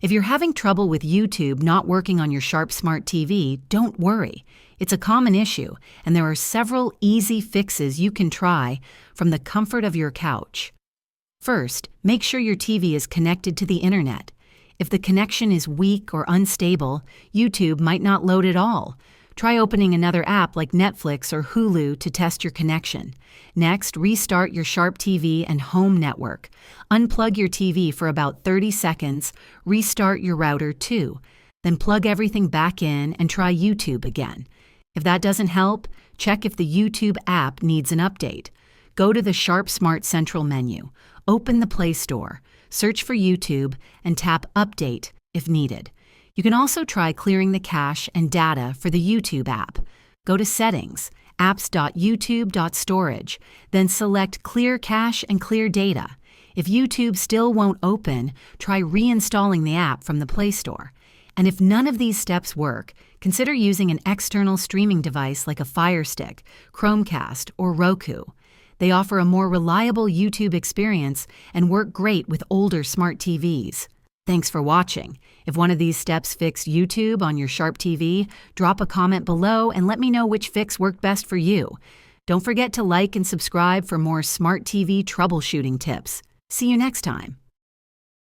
If you're having trouble with YouTube not working on your Sharp Smart TV, don't worry. It's a common issue, and there are several easy fixes you can try from the comfort of your couch. First, make sure your TV is connected to the internet. If the connection is weak or unstable, YouTube might not load at all. Try opening another app like Netflix or Hulu to test your connection. Next, restart your Sharp TV and home network. Unplug your TV for about 30 seconds, restart your router too. Then plug everything back in and try YouTube again. If that doesn't help, check if the YouTube app needs an update. Go to the Sharp Smart Central menu, open the Play Store, search for YouTube, and tap Update if needed. You can also try clearing the cache and data for the YouTube app. Go to Settings, apps.youtube.storage, then select Clear Cache and Clear Data. If YouTube still won't open, try reinstalling the app from the Play Store. And if none of these steps work, consider using an external streaming device like a Fire Stick, Chromecast, or Roku. They offer a more reliable YouTube experience and work great with older smart TVs. Thanks for watching. If one of these steps fixed YouTube on your Sharp TV, drop a comment below and let me know which fix worked best for you. Don't forget to like and subscribe for more smart TV troubleshooting tips. See you next time.